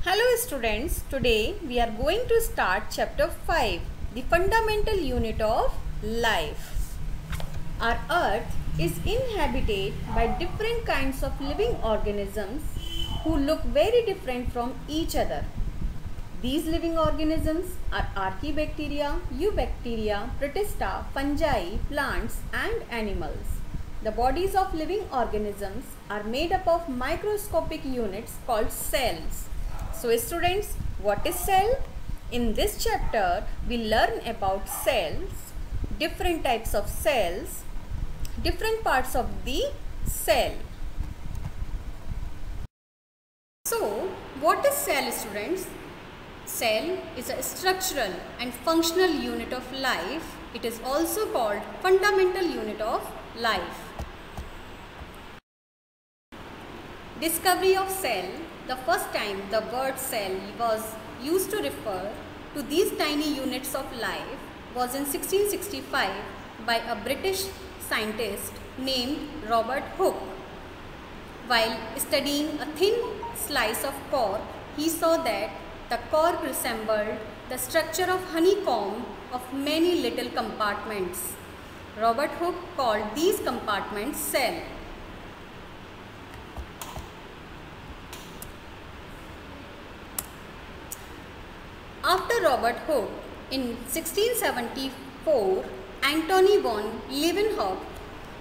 Hello students, today we are going to start chapter 5, the fundamental unit of life. Our earth is inhabited by different kinds of living organisms who look very different from each other. These living organisms are archaebacteria, eubacteria, protista, fungi, plants and animals. The bodies of living organisms are made up of microscopic units called cells. So students, what is cell? In this chapter, we learn about cells, different types of cells, different parts of the cell. So, what is cell students? Cell is a structural and functional unit of life. It is also called fundamental unit of life. Discovery of cell. The first time the word cell was used to refer to these tiny units of life was in 1665 by a British scientist named Robert Hooke. While studying a thin slice of cork, he saw that the cork resembled the structure of honeycomb of many little compartments. Robert Hooke called these compartments cell. After Robert Hooke, in 1674, Antony von Leeuwenhoek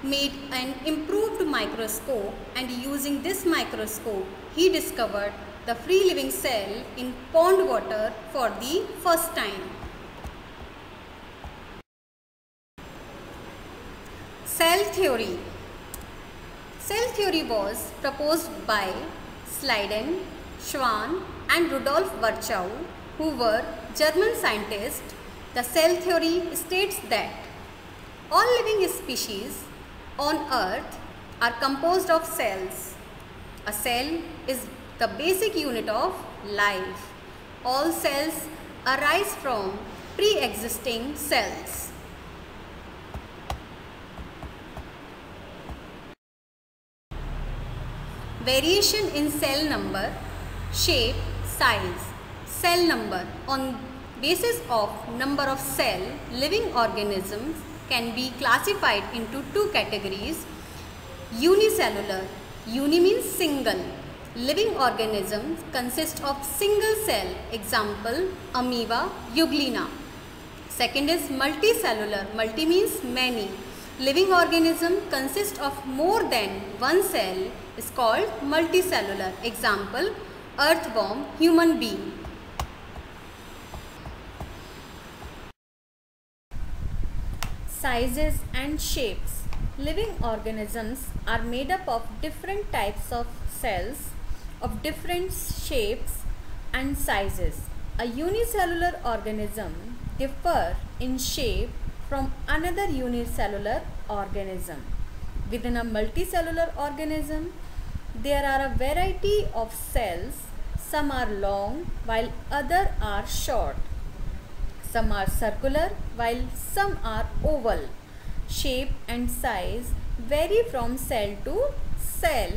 made an improved microscope, and using this microscope, he discovered the free living cell in pond water for the first time. Cell theory. Cell theory was proposed by Schleiden, Schwann and Rudolf Virchow, who were German scientists. The cell theory states that all living species on earth are composed of cells. A cell is the basic unit of life. All cells arise from pre-existing cells. Variation in cell number, shape, size. Cell number. On basis of number of cell, living organisms can be classified into two categories. Unicellular. Uni means single. Living organisms consist of single cell. Example, amoeba, euglena. Second is multicellular. Multi means many. Living organism consist of more than one cell is called multicellular. Example, earthworm, human being. Sizes and shapes. Living organisms are made up of different types of cells of different shapes and sizes. A unicellular organism differs in shape from another unicellular organism. Within a multicellular organism, there are a variety of cells. Some are long while others are short. Some are circular while some are oval. Shape and size vary from cell to cell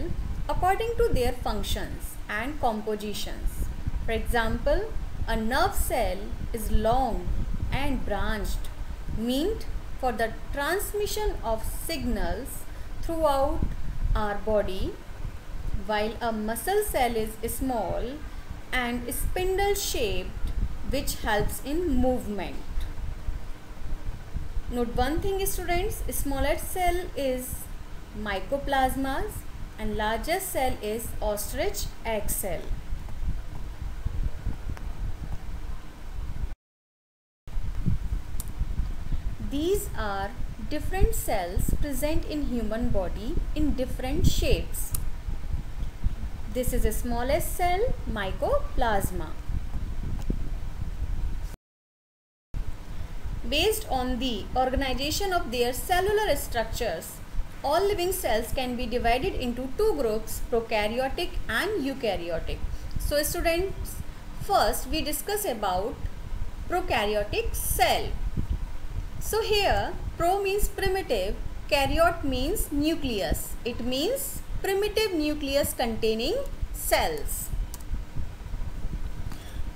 according to their functions and compositions. For example, a nerve cell is long and branched, meant for the transmission of signals throughout our body, while a muscle cell is small and spindle shaped, which helps in movement. Note one thing students, smallest cell is mycoplasmas and largest cell is ostrich egg cell. These are different cells present in human body in different shapes. This is the smallest cell, mycoplasma. Based on the organization of their cellular structures, all living cells can be divided into two groups, prokaryotic and eukaryotic. So students, first we discuss about prokaryotic cell. So here pro means primitive, karyot means nucleus. It means primitive nucleus containing cells.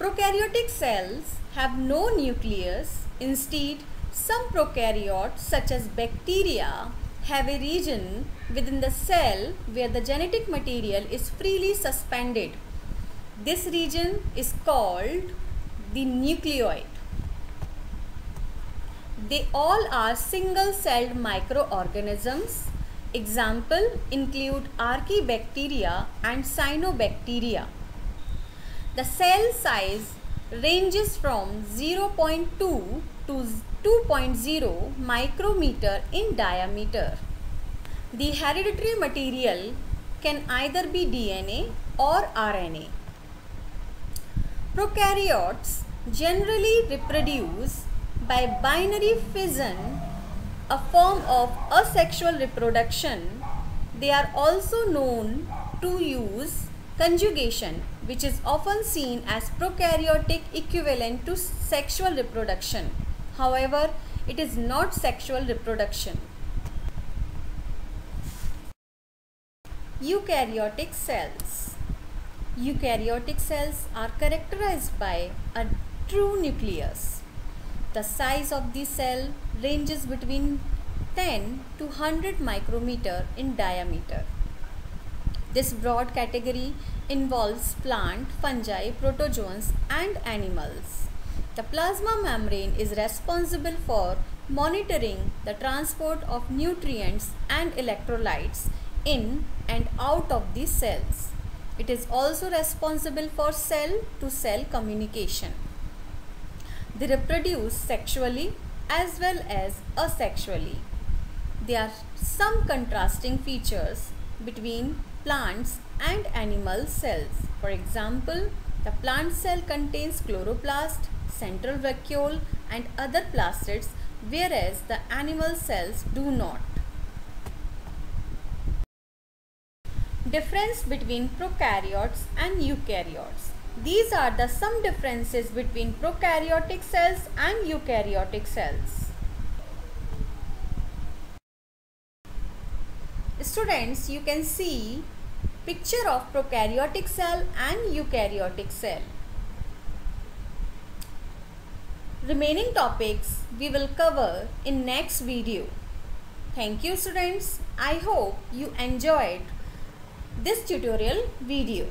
Prokaryotic cells have no nucleus. Instead, some prokaryotes such as bacteria have a region within the cell where the genetic material is freely suspended. This region is called the nucleoid. They all are single-celled microorganisms. Examples include Archaebacteria and Cyanobacteria. The cell size ranges from 0.2 to 2.0 micrometer in diameter. The hereditary material can either be DNA or RNA. Prokaryotes generally reproduce by binary fission, a form of asexual reproduction. They are also known to use conjugation, which is often seen as prokaryotic equivalent to sexual reproduction. However, it is not sexual reproduction. Eukaryotic cells. Eukaryotic cells are characterized by a true nucleus. The size of the cell ranges between 10 to 100 micrometer in diameter. This broad category involves plant, fungi, protozoans and animals. The plasma membrane is responsible for monitoring the transport of nutrients and electrolytes in and out of the cells. It is also responsible for cell-to-cell communication. They reproduce sexually as well as asexually. There are some contrasting features between plants and animal cells. For example, the plant cell contains chloroplast, central vacuole and other plastids, whereas the animal cells do not. Difference between prokaryotes and eukaryotes. These are some differences between prokaryotic cells and eukaryotic cells. Students, you can see picture of prokaryotic cell and eukaryotic cell. Remaining topics we will cover in next video. Thank you students. I hope you enjoyed this tutorial video.